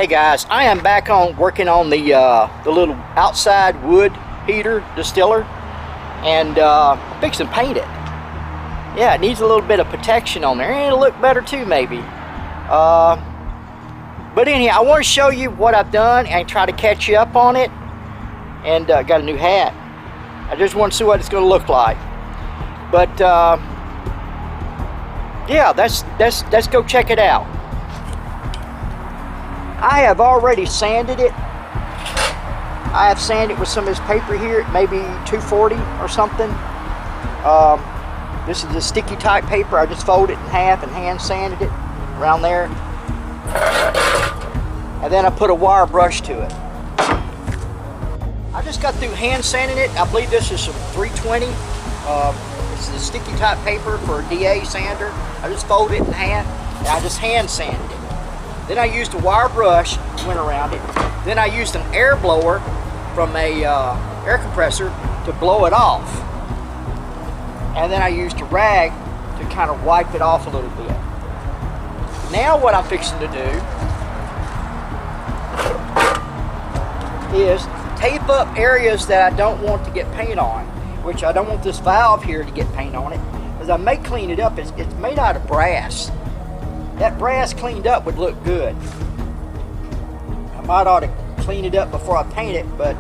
Hey guys, I am back on working on the little outside wood heater distiller, and fixing to paint it. Yeah, it needs a little bit of protection on there, and it'll look better too, maybe. But anyhow, I want to show you what I've done and try to catch you up on it. And got a new hat. I just want to see what it's going to look like. But yeah, let's go check it out. I have already sanded it. I have sanded it with some of this paper here, maybe 240 or something. This is the sticky type paper. I just folded it in half and hand sanded it around there. And then I put a wire brush to it. I just got through hand sanding it. I believe this is some 320. It's the sticky type paper for a DA sander. I just folded it in half and I just hand sanded it. Then I used a wire brush, went around it. Then I used an air blower from a air compressor to blow it off. And then I used a rag to kind of wipe it off a little bit. Now what I'm fixing to do is tape up areas that I don't want to get paint on, which I don't want this valve here to get paint on it, because I may clean it up. It's made out of brass. That brass cleaned up would look good. I might ought to clean it up before I paint it, but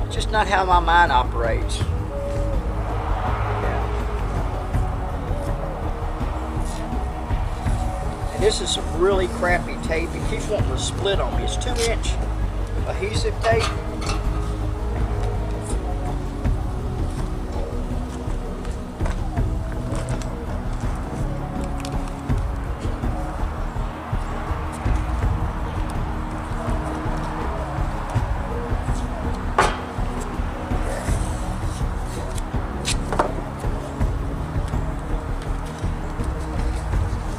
it's just not how my mind operates. And this is some really crappy tape. It keeps wanting to split on me. It's 2-inch adhesive tape.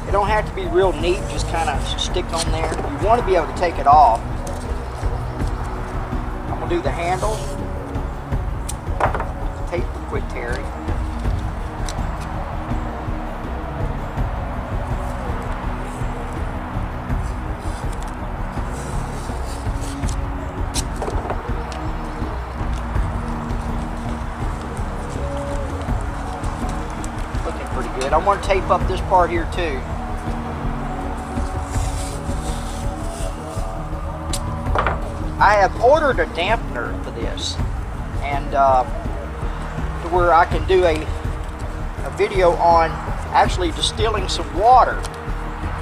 It don't have to be real neat, just kind of stick on there. You want to be able to take it off. I'm going to do the handle. Tape will quit tearing. Looking pretty good. I'm going to tape up this part here too. I have ordered a dampener for this, and to where I can do a video on actually distilling some water.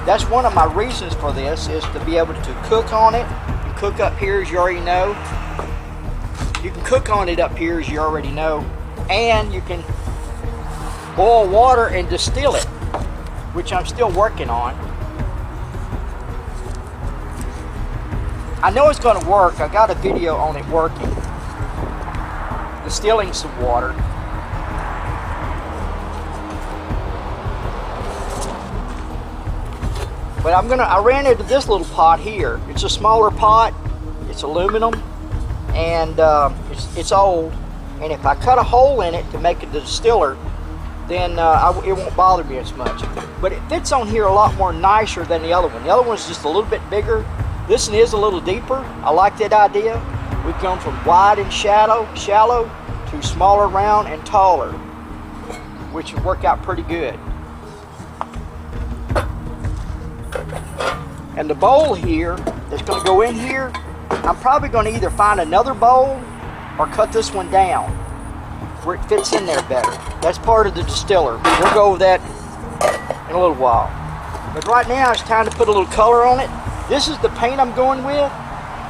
That's one of my reasons for this, is to be able to cook on it. You cook up here, as you already know. You can cook on it up here, as you already know, and you can boil water and distill it, which I'm still working on. I know it's going to work. I got a video on it working. Distilling some water. But I ran into this little pot here. It's a smaller pot. It's aluminum. And it's old. And if I cut a hole in it to make it the distiller, then it won't bother me as much. But it fits on here a lot more nicer than the other one. The other one's just a little bit bigger. This one is a little deeper. I like that idea. We've gone from wide and shallow to smaller, round, and taller, which would work out pretty good. And the bowl here that's going to go in here, I'm probably going to either find another bowl or cut this one down where it fits in there better. That's part of the distiller. We'll go over that in a little while. But right now it's time to put a little color on it. This is the paint I'm going with.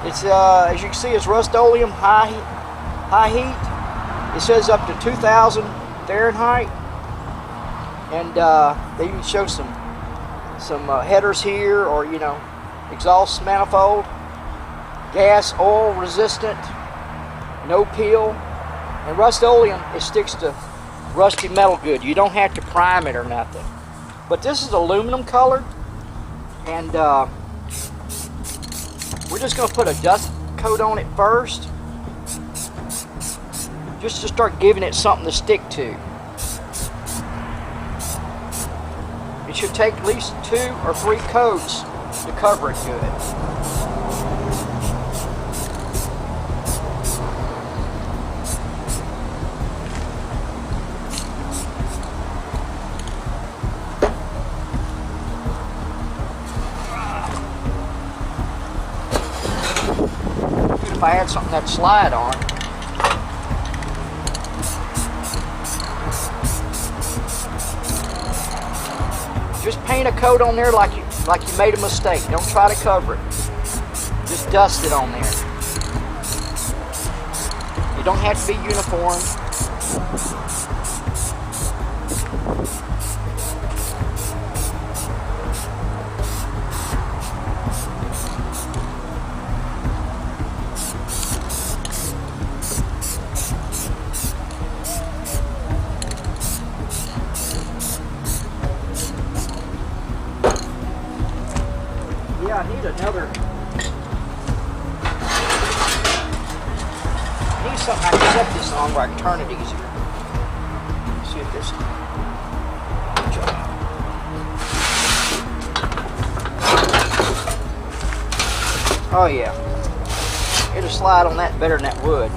It's as you can see, it's Rust-Oleum high heat. It says up to 2,000 Fahrenheit, and they even show some headers here, or exhaust manifold, gas, oil resistant, no peel, and Rust-Oleum, it sticks to rusty metal good. You don't have to prime it or nothing. But this is aluminum colored, and we're just going to put a dust coat on it first, just to start giving it something to stick to. It should take at least 2 or 3 coats to cover it good. Good if I had something that slide on. Just paint a coat on there like you made a mistake. Don't try to cover it. Just dust it on there. You don't have to be uniform. Yeah, I need something I can set this on where I can turn it easier. Let's see if this. Good job. Oh yeah, it'll slide on that better than that would.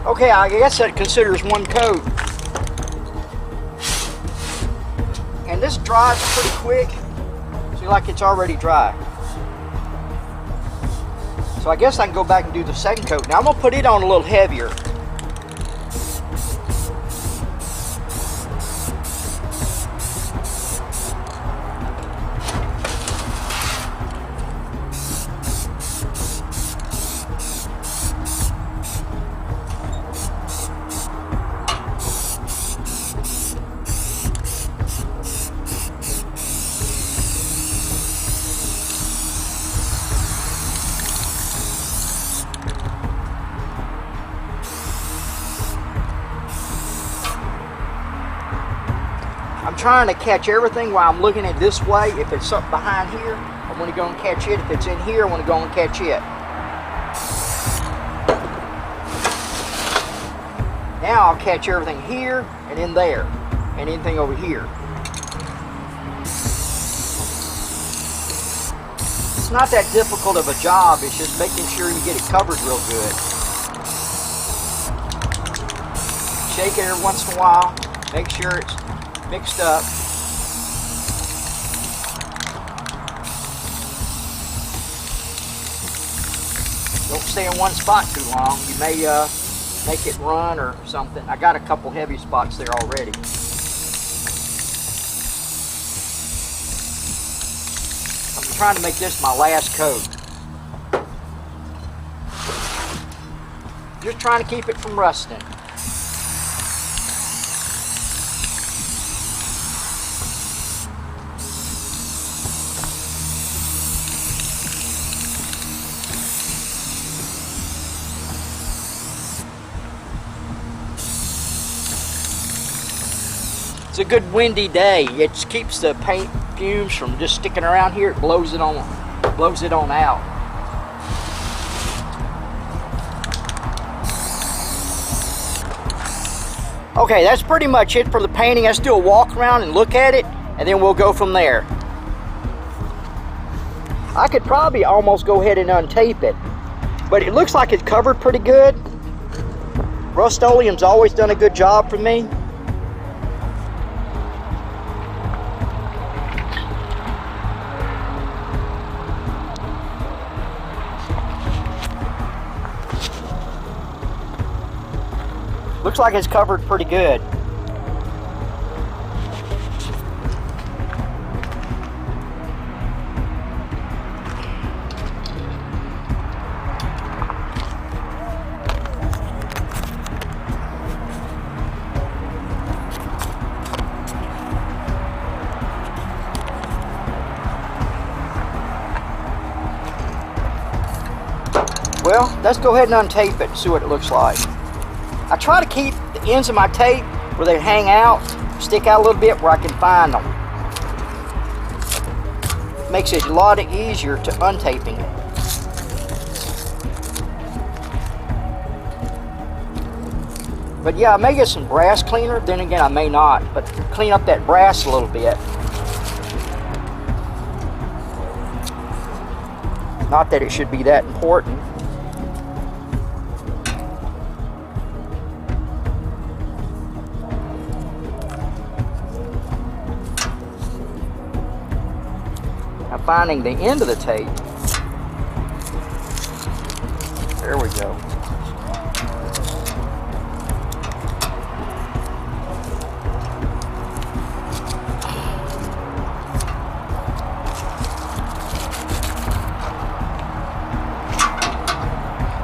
Okay, I guess that considers one coat. And this dries pretty quick. See, like it's already dry. So I guess I can go back and do the second coat. Now I'm gonna put it on a little heavier. I'm trying to catch everything while I'm looking at this way. If it's something behind here, I want to go and catch it. If it's in here, I want to go and catch it. Now I'll catch everything here and in there and anything over here. It's not that difficult of a job. It's just making sure you get it covered real good. Shake it every once in a while. Make sure it's mixed up. Don't stay in one spot too long. You may make it run or something. I got a couple heavy spots there already. I'm trying to make this my last coat. Just trying to keep it from rusting. It's a good windy day. It keeps the paint fumes from just sticking around here. It blows it on out. Okay, that's pretty much it for the painting. Let's do a walk around and look at it, and then we'll go from there. I could probably almost go ahead and untape it, but it looks like it's covered pretty good. Rust-Oleum's always done a good job for me. Looks like it's covered pretty good. Well, let's go ahead and untape it and see what it looks like. I try to keep the ends of my tape where they hang out, stick out a little bit where I can find them. Makes it a lot easier to untaping it. But yeah, I may get some brass cleaner, then again I may not, but clean up that brass a little bit. Not that it should be that important. Finding the end of the tape. There we go.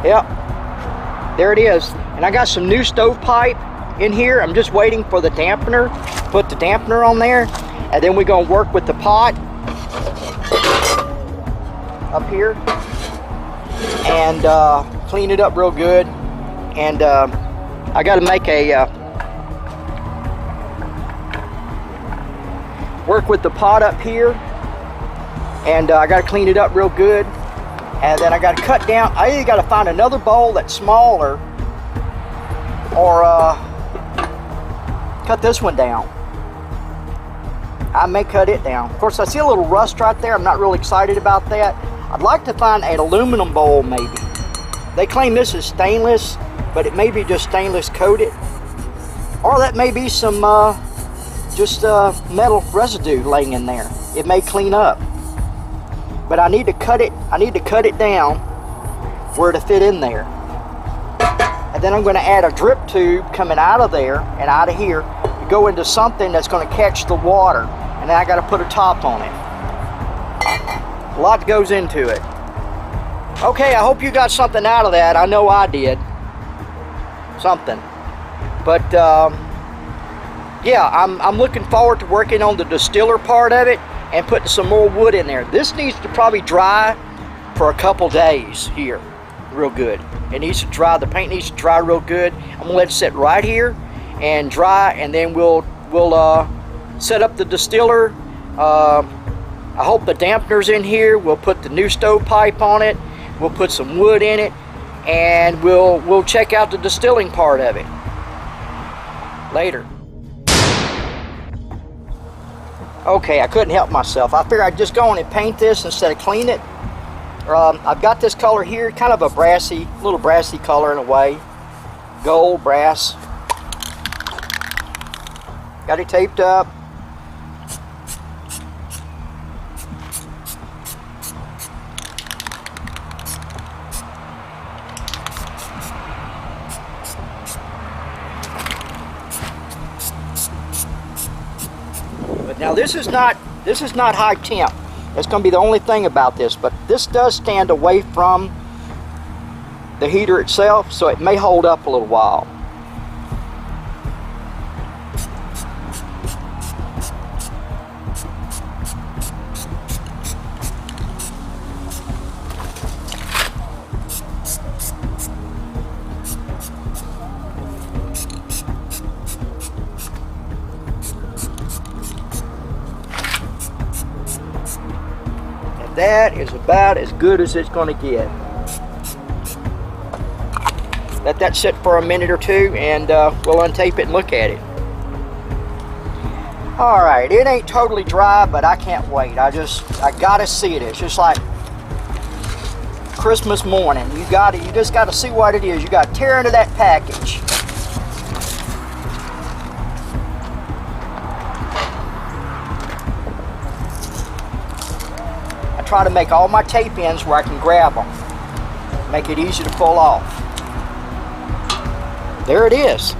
Yep, there it is. And I got some new stovepipe in here. I'm just waiting for the dampener. Put the dampener on there, and then we're gonna work with the pot up here and clean it up real good. And I got to make a work with the pot up here, and I got to clean it up real good, and then I got to cut down. I either got to find another bowl that's smaller or cut this one down. I may cut it down. Of course, I see a little rust right there. I'm not really excited about that. I'd like to find an aluminum bowl maybe. They claim this is stainless, but it may be just stainless coated. Or that may be some just metal residue laying in there. It may clean up. But I need to cut it down where to fit in there. And then I'm going to add a drip tube coming out of there and out of here to go into something that's going to catch the water. And then I got to put a top on it. A lot goes into it. Okay, I hope you got something out of that. I know I did. Something. But yeah, I'm looking forward to working on the distiller part of it and putting some more wood in there. This needs to probably dry for a couple days here. Real good. It needs to dry. The paint needs to dry real good. I'm gonna let it sit right here and dry, and then we'll set up the distiller. I hope the dampener's in here. We'll put the new stovepipe on it. We'll put some wood in it, and we'll check out the distilling part of it later. Okay, I couldn't help myself. I figured I'd just go on and paint this instead of clean it. I've got this color here, kind of a brassy, little brassy color in a way. Gold, brass. Got it taped up. But now this is not high temp. That's going to be the only thing about this, but this does stand away from the heater itself, so it may hold up a little while. That is about as good as it's going to get. Let that sit for a minute or two, and we'll untape it and look at it. Alright, it ain't totally dry, but I can't wait. I gotta see it. It's just like Christmas morning. You just got to see what it is. You got to tear into that package. I try to make all my tape ends where I can grab them. Make it easy to pull off. There it is.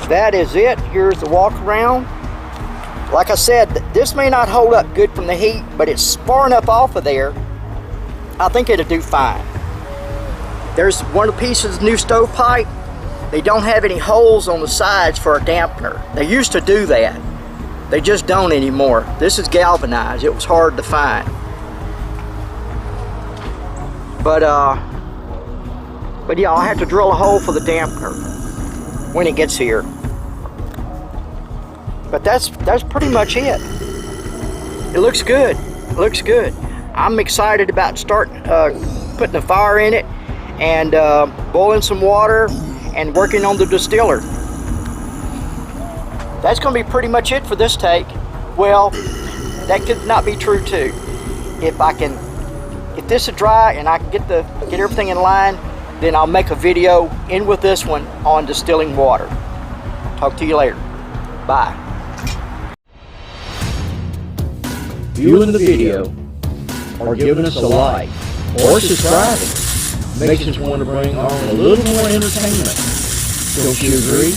That is it. Here's the walk around. Like I said, this may not hold up good from the heat, but it's far enough off of there, I think it'll do fine. There's one of the pieces of new stovepipe. They don't have any holes on the sides for a dampener. They used to do that. They just don't anymore. This is galvanized. It was hard to find. But yeah, I'll have to drill a hole for the dampener when it gets here. But that's pretty much it. It looks good. It looks good. I'm excited about starting putting a fire in it and boiling some water and working on the distiller. That's going to be pretty much it for this take. Well, that could not be true too. If this is dry and I can get everything in line, then I'll make a video in with this one on distilling water. Talk to you later. Bye. Viewing the video, or giving us a like, or subscribing, makes us want to bring on a little more entertainment. Don't you agree?